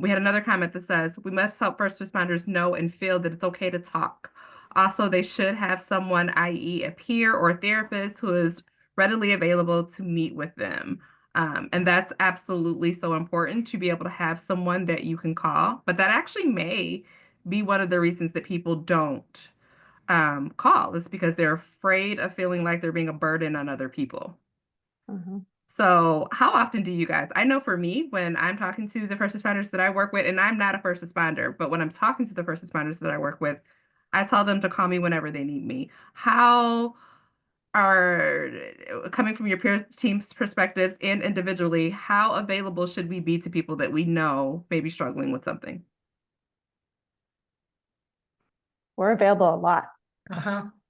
We had another comment that says, we must help first responders know and feel that it's okay to talk. Also, they should have someone, i.e. a peer or a therapist, who is readily available to meet with them. And that's absolutely so important, to be able to have someone that you can call. But that actually may be one of the reasons that people don't call, is because they're afraid of feeling like they're being a burden on other people. Mhm. So how often do you guys, I know for me, when I'm talking to the first responders that I work with, and I'm not a first responder, but when I'm talking to the first responders that I work with, I tell them to call me whenever they need me. How are, coming from your peer team's perspectives and individually, how available should we be to people that we know may be struggling with something? We're available a lot.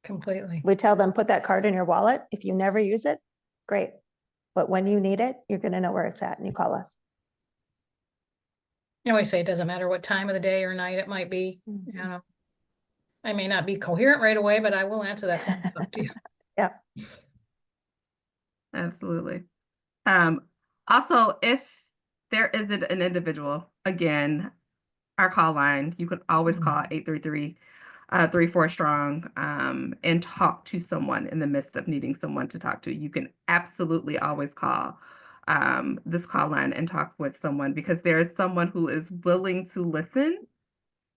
Completely. We tell them, put that card in your wallet. If you never use it, great. But when you need it, you're going to know where it's at and you call us. You always say it doesn't matter what time of the day or night it might be, Mhm. I may not be coherent right away, but I will answer that phone up to you. Yeah. Absolutely. Also, if there isn't an individual, again, our call line, you could always call 833 34 strong and talk to someone in the midst of needing someone to talk to. You can absolutely always call this call line and talk with someone, because there is someone who is willing to listen,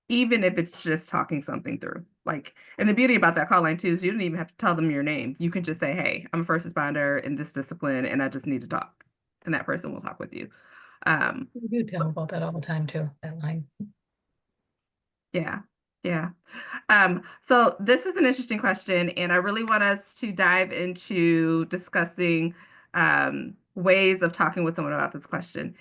even if it's just talking something through. Like, and the beauty about that call line too is you don't even have to tell them your name. You can just say, hey, I'm a first responder in this discipline and I just need to talk. And that person will talk with you. We do tell them about that all the time too, that line. Yeah, yeah. So this is an interesting question, and I really want us to dive into discussing ways of talking with someone about this question.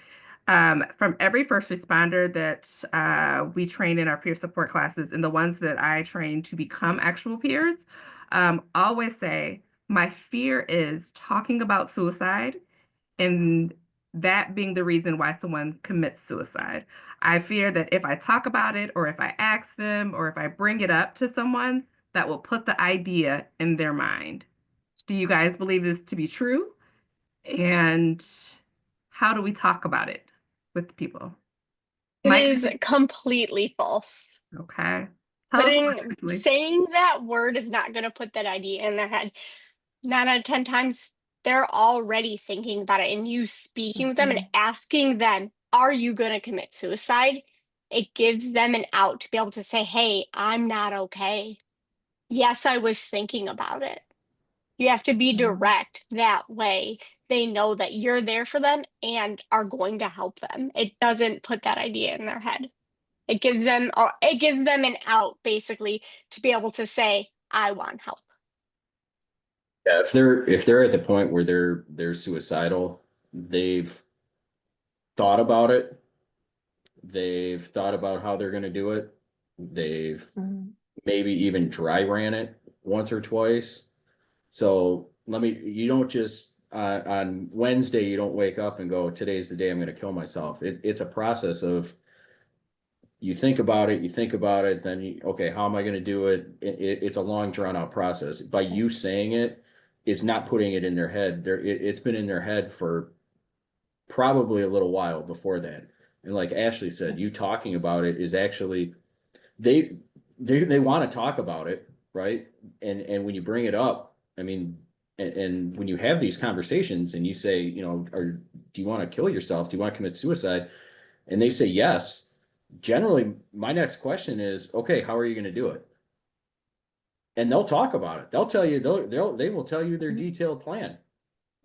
From every first responder that we train in our peer support classes, and the ones that I train to become actual peers, always say, my fear is talking about suicide and that being the reason why someone commits suicide. I fear that if I talk about it, or if I ask them, or if I bring it up to someone, that will put the idea in their mind. Do you guys believe this to be true? And how do we talk about it with people? It Mike? is completely false. Okay. Tell us more briefly. Saying that word is not going to put that idea in their head. 9 out of 10 times, they're already thinking about it, and you speaking with them and asking them, are you going to commit suicide? It gives them an out to be able to say, hey, I'm not okay. Yes, I was thinking about it. You have to be direct that way. They know that you're there for them and are going to help them. It doesn't put that idea in their head. It gives them an out basically to be able to say, I want help. Yeah, if they're at the point where they're suicidal, they've thought about it. They've thought about how they're going to do it. They've maybe even dry ran it once or twice. So you don't just on Wednesday, you don't wake up and go, today's the day I'm going to kill myself. It's a process of you think about it, then okay, how am I going to do it? It's a long drawn out process. By you saying it is not putting it in their head. It's been in their head for probably a little while before that. And like Ashley said, you talking about it is actually they they want to talk about it, right? And when you bring it up, I mean, and when you have these conversations and you say, do you want to kill yourself? Do you want to commit suicide? And they say yes. Generally, my next question is, okay, how are you going to do it? And they'll talk about it. They'll tell you, they will tell you their detailed plan.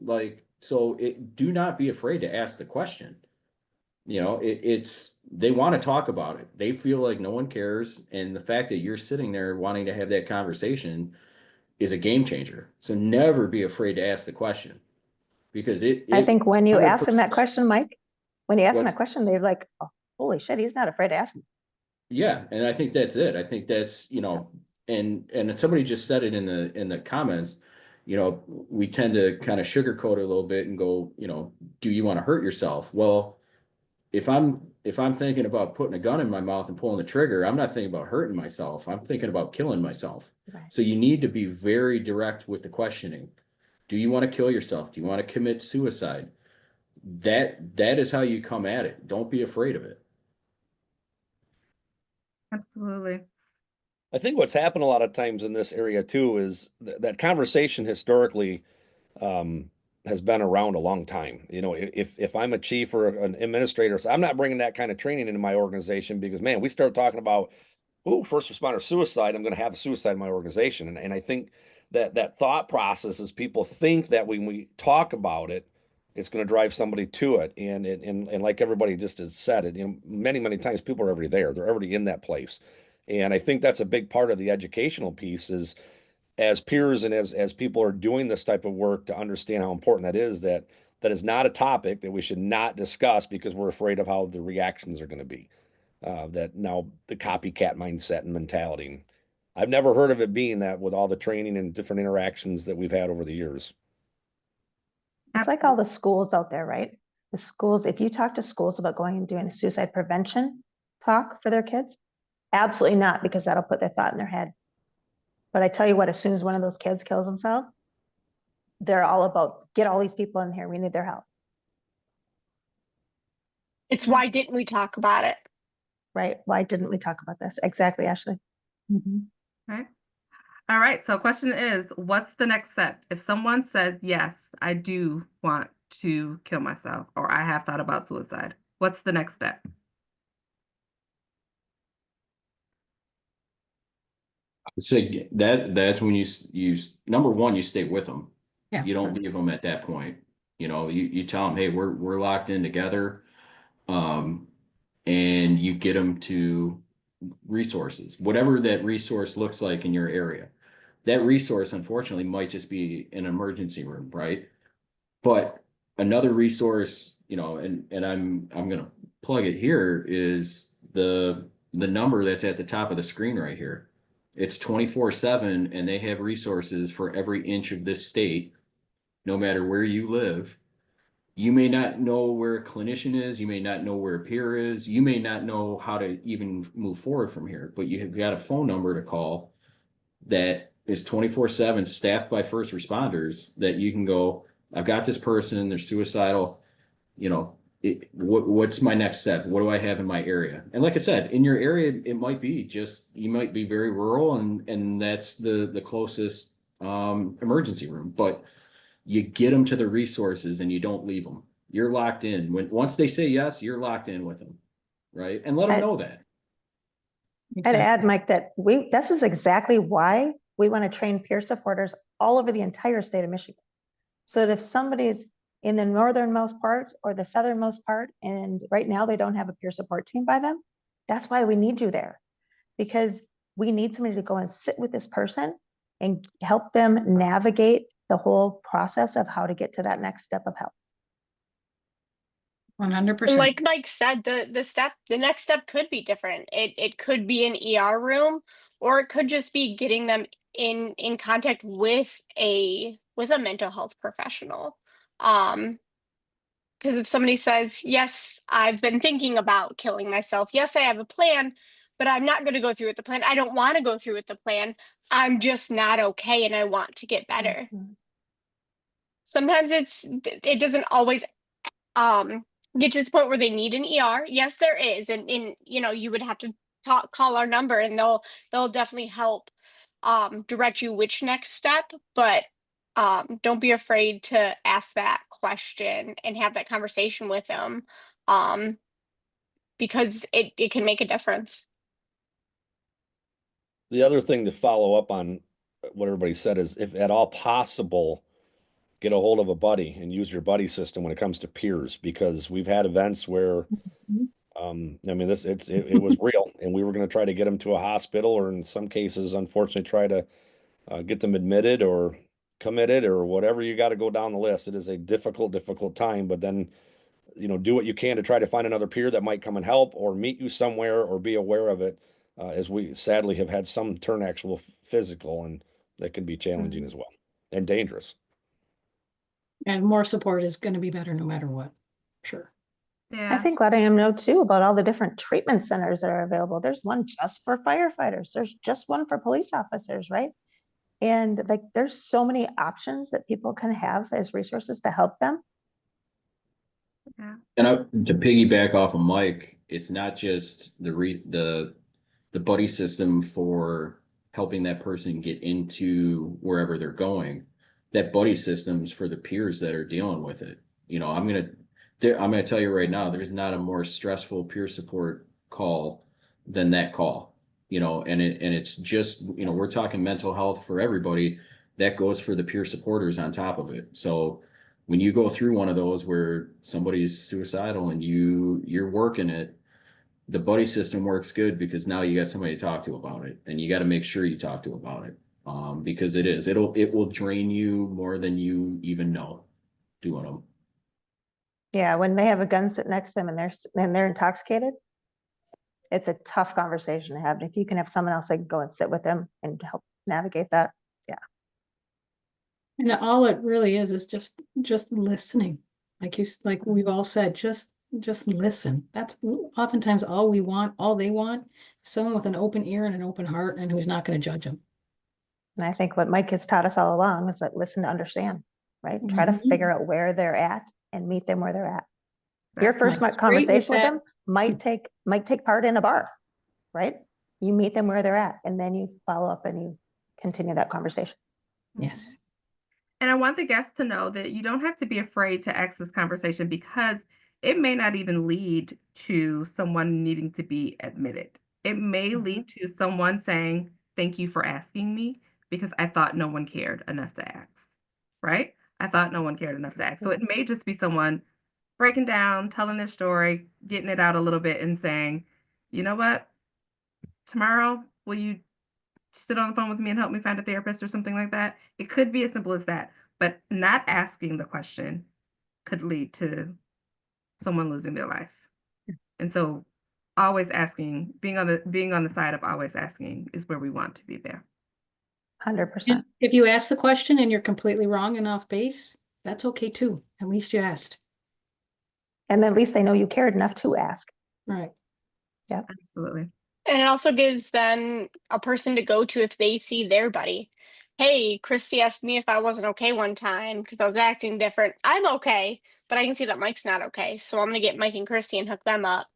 Like, so do not be afraid to ask the question. They want to talk about it. They feel like no one cares. And the fact that you're sitting there wanting to have that conversation is a game changer. So never be afraid to ask the question because I think when you ask them that 100%. question, Mike, when you ask them What's- that question, they're like, oh, holy shit, he's not afraid to ask me. Yeah, and I think that's it. I think that's, and somebody just said it in the comments, we tend to kind of sugarcoat it a little bit and go, do you want to hurt yourself? Well, if I'm thinking about putting a gun in my mouth and pulling the trigger, I'm not thinking about hurting myself. I'm thinking about killing myself. Right. So you need to be very direct with the questioning. Do you want to kill yourself? Do you want to commit suicide? That is how you come at it. Don't be afraid of it. Absolutely. I think what's happened a lot of times in this area too is that conversation historically has been around a long time. If I'm a chief or an administrator, so I'm not bringing that kind of training into my organization because, man, we start talking about, oh, first responder suicide, I'm going to have a suicide in my organization. And I think that thought process is people think that when we talk about it, it's going to drive somebody to it. And like everybody just has said it, many, many times people are already there. They're already in that place. And I think that's a big part of the educational piece is as peers and as people are doing this type of work to understand how important that is not a topic that we should not discuss because we're afraid of how the reactions are going to be. That now the copycat mindset and mentality. I've never heard of it being that with all the training and different interactions that we've had over the years. It's like all the schools out there, right? The schools, if you talk to schools about going and doing a suicide prevention talk for their kids, absolutely not, because that'll put that thought in their head. But I tell you what, as soon as one of those kids kills himself, they're all about, get all these people in here, we need their help, It's why didn't we talk about it? right? Why didn't we talk about this? Exactly, Ashley. Okay. All right. So question is, what's the next step? If someone says, yes, I do want to kill myself, or I have thought about suicide, what's the next step? So that's when you number one, you stay with them. Yeah. You don't leave them at that point. You tell them, hey, we're locked in together. And you get them to resources, whatever that resource looks like in your area. That resource, unfortunately, might just be an emergency room, right? But another resource, and I'm gonna plug it here, is the number that's at the top of the screen right here. It's 24/7 and they have resources for every inch of this state, no matter where you live. You may not know where a clinician is, you may not know where a peer is, you may not know how to even move forward from here, but you have got a phone number to call that is 24/7 staffed by first responders that you can go, I've got this person, they're suicidal, you know, what's my next step? What do I have in my area? And like I said, in your area, it might be just, you might be very rural and that's the closest emergency room, but you get them to the resources and you don't leave them. You're locked in. Once they say yes, you're locked in with them, right? And let them I- know that. I'd add, Exactly. Mike, that this is exactly why we want to train peer supporters all over the entire state of Michigan. So that if somebody's in the northernmost part or the southernmost part, and right now they don't have a peer support team by them, that's why we need you there. Because we need somebody to go and sit with this person and help them navigate the whole process of how to get to that next step of help. 100%. And like Mike said, the next step could be different. It could be an ER room, or it could just be getting them in contact with a mental health professional. Because if somebody says, yes, I've been thinking about killing myself, yes, I have a plan, but I'm not going to go through with the plan. I don't want to go through with the plan. I'm just not okay and I want to get better. Mhm. Sometimes it doesn't always get to the point where they need an ER. Yes, there is. And you know, you would have to call our number and they'll definitely help direct you which next step, but don't be afraid to ask that question and have that conversation with them, because it can make a difference. The other thing to follow up on what everybody said is, if at all possible, get a hold of a buddy and use your buddy system when it comes to peers, because we've had events where, I mean, it was real, and we were going to try to get them to a hospital, or in some cases, unfortunately, try to get them admitted or committed or whatever. You got to go down the list. It is a difficult time, but then, you know, do what you can to try to find another peer that might come and help or meet you somewhere or be aware of it. As we sadly have had some turn actual physical, and that can be challenging as well and dangerous. And more support is going to be better no matter what. Sure. I Yeah. think letting them know too about all the different treatment centers that are available. There's one just for firefighters. There's just one for police officers, right? And like, there's so many options that people can have as resources to help them. Yeah. And to piggyback off of Mike, it's not just the buddy system for helping that person get into wherever they're going. That buddy system's for the peers that are dealing with it. You know, I'm gonna tell you right now, there's not a more stressful peer support call than that call. You know, and it's just, you know, we're talking mental health for everybody. That goes for the peer supporters on top of it. So when you go through one of those where somebody's suicidal and you're working it, the buddy system works good because now you got somebody to talk to about it, and you got to make sure you talk to about it, because it will drain you more than you even know doing them. Yeah, when they have a gun sitting next to them and they're intoxicated, it's a tough conversation to have. And if you can have someone else that can go and sit with them and help navigate that, yeah. And all it really is just listening. Like we've all said, just listen. That's oftentimes all we want, all they want, someone with an open ear and an open heart and who's not going to judge them. And I think what Mike has taught us all along is that listen to understand, right? Try to figure out where they're at and meet them where they're at. Your first Mike's great conversation with that. them might take part in a bar, right? You meet them where they're at, and then you follow up and you continue that conversation. Yes. And I want the guests to know that you don't have to be afraid to ask this conversation because it may not even lead to someone needing to be admitted. It may lead to someone saying, thank you for asking me because I thought no one cared enough to ask, right? I thought no one cared enough to ask. So it may just be someone breaking down, telling their story, getting it out a little bit and saying, you know what, tomorrow, will you sit on the phone with me and help me find a therapist or something like that? It could be as simple as that, but not asking the question could lead to someone losing their life. And so always asking, being on the side of always asking is where we want to be there. 100%. And if you ask the question and you're completely wrong and off base, that's okay too. At least you asked. And at least they know you cared enough to ask. Right. Absolutely. And it also gives them a person to go to if they see their buddy. Hey, Christy asked me if I wasn't okay one time because I was acting different. I'm okay, but I can see that Mike's not okay. So I'm gonna get Mike and Christy and hook them up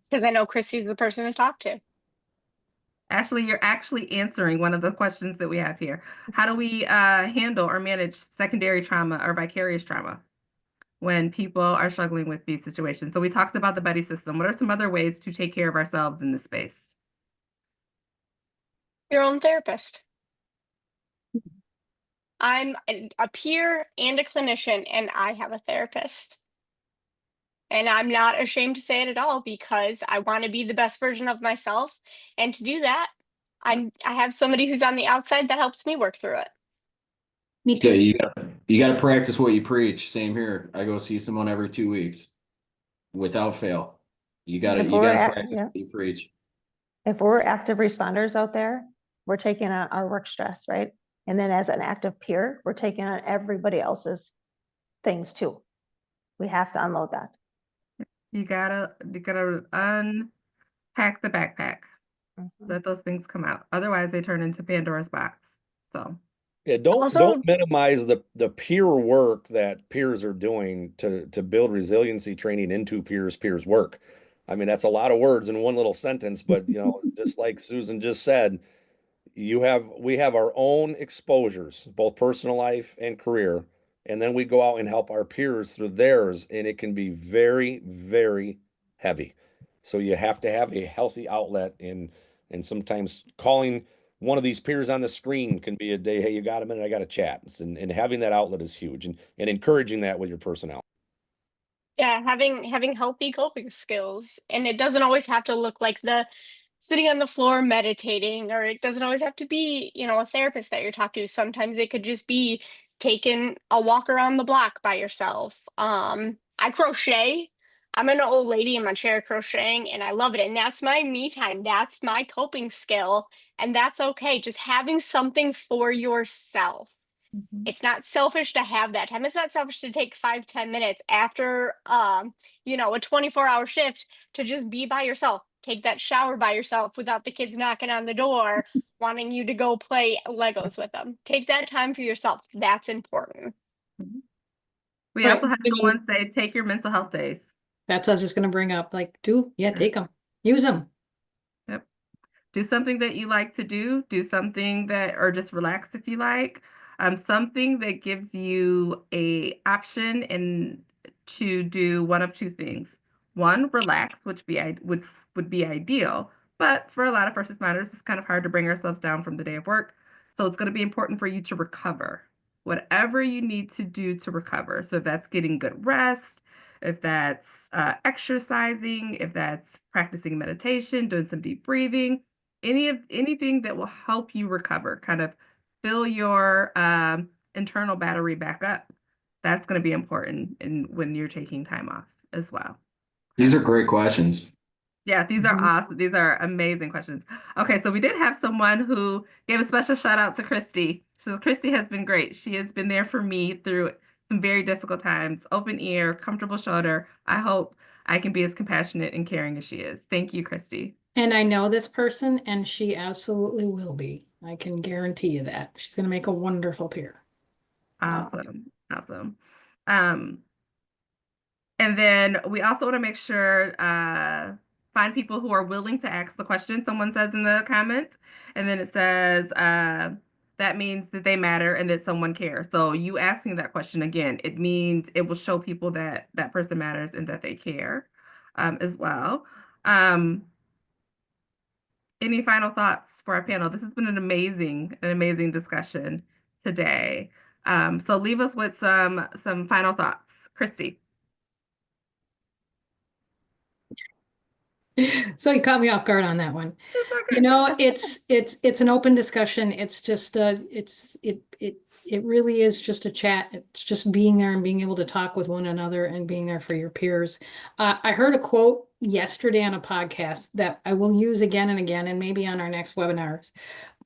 because I know Christy's the person to talk to. Ashley, you're actually answering one of the questions that we have here. How do we handle or manage secondary trauma or vicarious trauma when people are struggling with these situations? So we talked about the buddy system. What are some other ways to take care of ourselves in this space? Your own therapist. I'm a peer and a clinician, and I have a therapist. And I'm not ashamed to say it at all because I want to be the best version of myself. And to do that, I have somebody who's on the outside that helps me work through it. Me Okay, too. you gotta practice what you preach. Same here. I go see someone every 2 weeks without fail. You If gotta we're practice what you preach. If we're active responders out there, we're taking on our work stress, right? And then as an active peer, we're taking on everybody else's things too. We have to unload that. You gotta unpack the backpack. Mhm. Let those things come out. Otherwise, they turn into Pandora's box. So Yeah, Also- don't minimize the peer work that peers are doing to build resiliency training into peers work. I mean, that's a lot of words in one little sentence, but you know, just like Susan just said, we have our own exposures, both personal life and career, and then we go out and help our peers through theirs, and it can be very, very heavy. So you have to have a healthy outlet, and sometimes calling one of these peers on the screen can be a day, hey, you got a minute, I got to chat. And having that outlet is huge, and encouraging that with your personnel. Yeah, having healthy coping skills. And it doesn't always have to look like the sitting on the floor meditating, or it doesn't always have to be, a therapist that you're talking to. Sometimes it could just be taking a walk around the block by yourself. I crochet. I'm an old lady in my chair crocheting and I love it. And that's my me time. That's my coping skill. And that's okay. Just having something for yourself. It's not selfish to have that time. It's not selfish to take 5-10 minutes after a 24-hour shift to just be by yourself. Take that shower by yourself without the kids knocking on the door wanting you to go play Legos with them. Take that time for yourself. That's important. we Right. also had someone say, take your mental health days. That's what I was just gonna bring up. Like, Yeah. take them, use them. Yep. Do something that you like to do. Do something that, or just relax if you like. Something that gives you a option and to do one of two things. One, relax, which would be ideal. But for a lot of first responders, it's kind of hard to bring ourselves down from the day of work. So it's going to be important for you to recover. Whatever you need to do to recover. So if that's getting good rest, if that's exercising, if that's practicing meditation, doing some deep breathing, anything that will help you recover, kind of fill your internal battery back up. That's going to be important when you're taking time off as well. These are great questions. Yeah, these are awesome. These are amazing questions. Okay, so we did have someone who gave a special shout out to Christy. So Christy has been great. She has been there for me through some very difficult times. Open ear, comfortable shoulder. I hope I can be as compassionate and caring as she is. Thank you, Christy. And I know this person, and she absolutely will be. I can guarantee you that. She's gonna make a wonderful peer. Awesome. Awesome. And then we also want to make sure find people who are willing to ask the question. Someone says in the comments, and then it says that means that they matter and that someone cares. So you asking that question again, it means it will show people that that person matters and that they care as well. Any final thoughts for our panel? This has been an amazing discussion today. So leave us with some final thoughts. Christy. So you caught me off guard on that one. It's okay. You know, it's an open discussion. It's just it really is just a chat. It's just being there and being able to talk with one another and being there for your peers. I heard a quote yesterday on a podcast that I will use again and again, and maybe on our next webinars.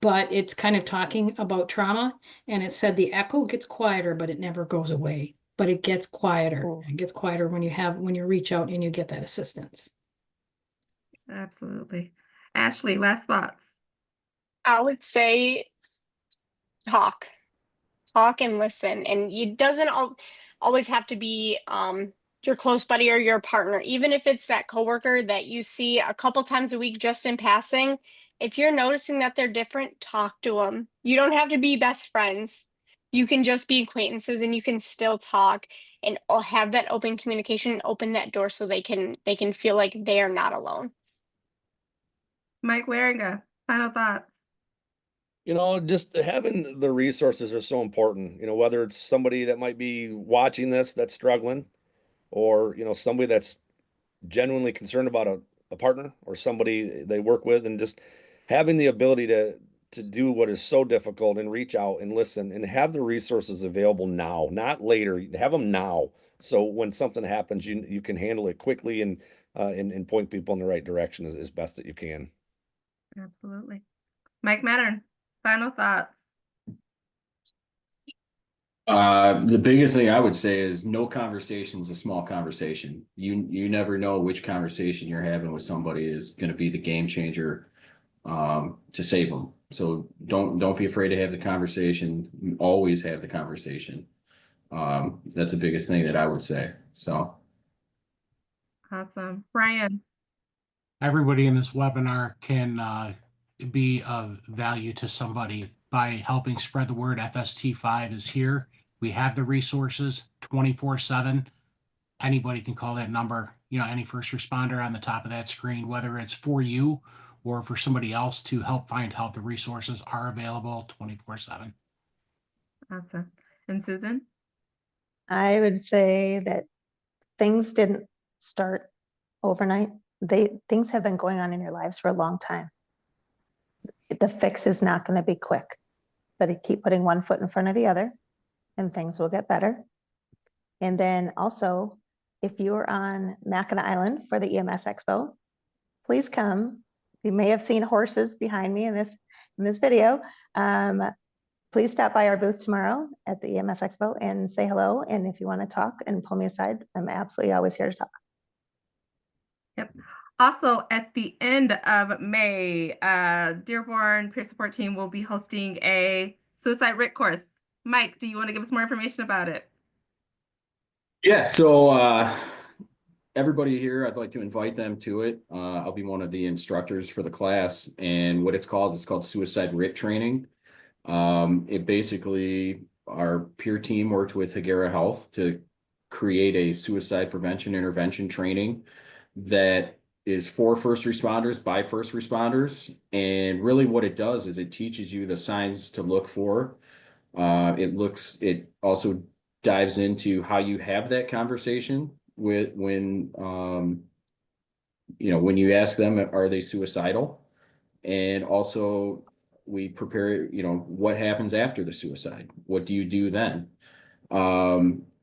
But it's kind of talking about trauma, and it said the echo gets quieter, but it never goes away. But it gets quieter. Oh. It gets quieter when you reach out and you get that assistance. Absolutely. Ashley, last thoughts. I would say talk. Talk and listen. And it doesn't always have to be your close buddy or your partner. Even if it's that coworker that you see a couple times a week just in passing, if you're noticing that they're different, talk to them. You don't have to be best friends. You can just be acquaintances and you can still talk and have that open communication and open that door so they can feel like they are not alone. Mike Waringa, final thoughts. Just having the resources are so important, whether it's somebody that might be watching this that's struggling, or, somebody that's genuinely concerned about a partner or somebody they work with, and just having the ability to do what is so difficult and reach out and listen and have the resources available now, not later. Have them now. So when something happens, you can handle it quickly and point people in the right direction as best that you can. Absolutely. Mike Mattern, final thoughts. The biggest thing I would say is no conversation is a small conversation. You never know which conversation you're having with somebody is going to be the game changer to save them. So don't be afraid to have the conversation. Always have the conversation. That's the biggest thing that I would say. So Awesome. Brian. Everybody in this webinar can be of value to somebody by helping spread the word. FST5 is here. We have the resources 24/7. Anybody can call that number, any first responder on the top of that screen, whether it's for you or for somebody else to help find help. The resources are available 24/7. Awesome. And Susan? I would say that things didn't start overnight. Things have been going on in your lives for a long time. The fix is not going to be quick, but you keep putting one foot in front of the other and things will get better. And then also, if you're on Mackinac Island for the EMS Expo, please come. You may have seen horses behind me in this video. Please stop by our booth tomorrow at the EMS Expo and say hello. And if you want to talk and pull me aside, I'm absolutely always here to talk. Yep. Also, at the end of May, Dearborn Peer Support Team will be hosting a suicide RIT course. Mike, do you want to give us more information about it? yeah, so everybody here, I'd like to invite them to it. I'll be one of the instructors for the class, and what it's called Suicide RIT Training. It basically, our peer team worked with Hagera Health to create a suicide prevention intervention training that is for first responders by first responders. And really what it does is it teaches you the signs to look for. It also dives into how you have that conversation when you ask them, are they suicidal? And also we prepare, what happens after the suicide? What do you do then?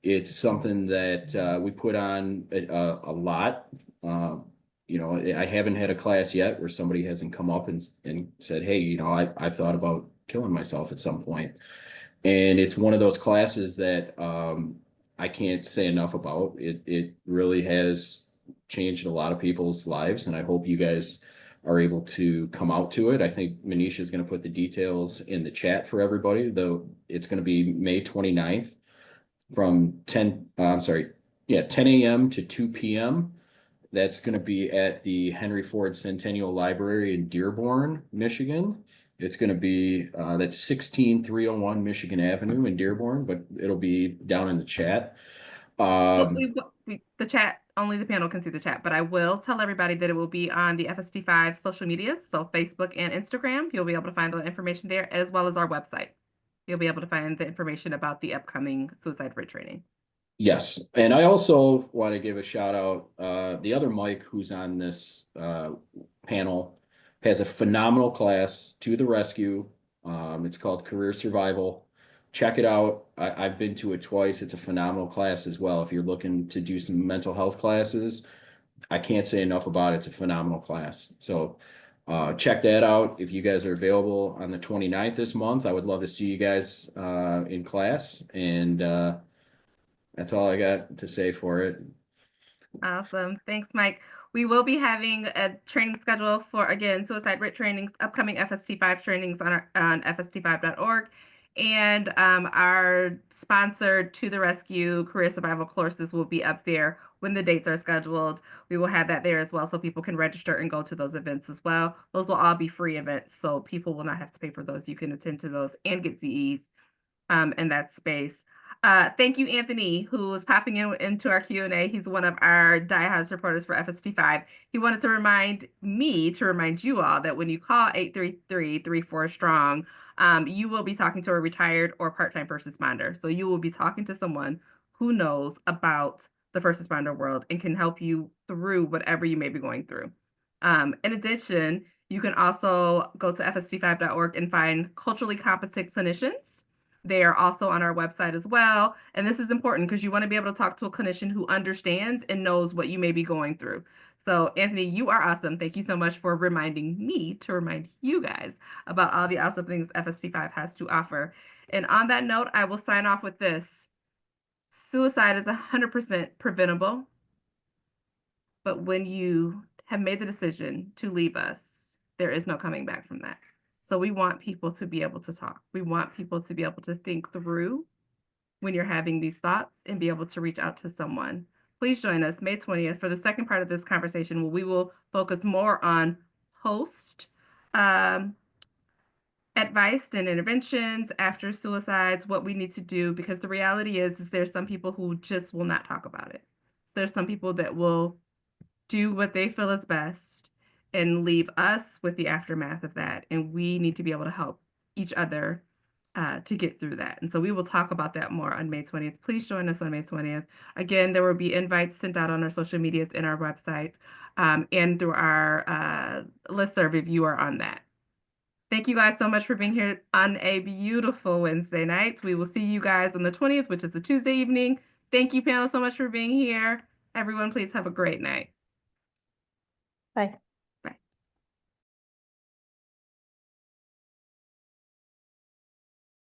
It's something that we put on a lot. I haven't had a class yet where somebody hasn't come up and said, hey, I thought about killing myself at some point. And it's one of those classes that I can't say enough about. It really has changed a lot of people's lives, and I hope you guys are able to come out to it. I think Manisha is going to put the details in the chat for everybody, though it's going to be May 29th from 10 a.m. to 2 p.m. That's going to be at the Henry Ford Centennial Library in Dearborn, Michigan. It's going to be that's 16301 Michigan Avenue in Dearborn, but it'll be down in the chat. The chat, only the panel can see the chat, but I will tell everybody that it will be on the FST5 social medias, so Facebook and Instagram. You'll be able to find all the information there, as well as our website. You'll be able to find the information about the upcoming suicide RIT training. Yes, and I also want to give a shout out. The other Mike who's on this panel has a phenomenal class, To the Rescue. It's called Career Survival. Check it out. I've been to it twice. It's a phenomenal class as well. If you're looking to do some mental health classes, I can't say enough about it. It's a phenomenal class. So check that out. If you guys are available on the 29th this month, I would love to see you guys in class. And that's all I got to say for it. Awesome. Thanks, Mike. We will be having a training schedule for, again, suicide writ trainings, upcoming FST5 trainings on FST5.org. And our sponsored To the Rescue career survival courses will be up there when the dates are scheduled. We will have that there as well so people can register and go to those events as well. Those will all be free events, so people will not have to pay for those. You can attend to those and get CEs in that space. Thank you, Anthony, who is popping into our Q&A. He's one of our diehard supporters for FST5. He wanted to remind me to remind you all that when you call 833-34-STRONG, you will be talking to a retired or part-time first responder. So you will be talking to someone who knows about the first responder world and can help you through whatever you may be going through. In addition, you can also go to fst5.org and find culturally competent clinicians. They are also on our website as well. And this is important because you want to be able to talk to a clinician who understands and knows what you may be going through. So, Anthony, you are awesome. Thank you so much for reminding me to remind you guys about all the awesome things FST5 has to offer. And on that note, I will sign off with this. Suicide is 100% preventable. But when you have made the decision to leave us, there is no coming back from that. So we want people to be able to talk. We want people to be able to think through when you're having these thoughts and be able to reach out to someone. Please join us May 20th for the second part of this conversation where we will focus more on post advice and interventions after suicides, what we need to do, because the reality is there's some people who just will not talk about it. There's some people that will do what they feel is best and leave us with the aftermath of that. And we need to be able to help each other to get through that. And so we will talk about that more on May 20th. Please join us on May 20th. Again, there will be invites sent out on our social medias and our website and through our listserv if you are on that. Thank you guys so much for being here on a beautiful Wednesday night. We will see you guys on the 20th, which is the Tuesday evening. Thank you, panel, so much for being here. Everyone, please have a great night. Bye.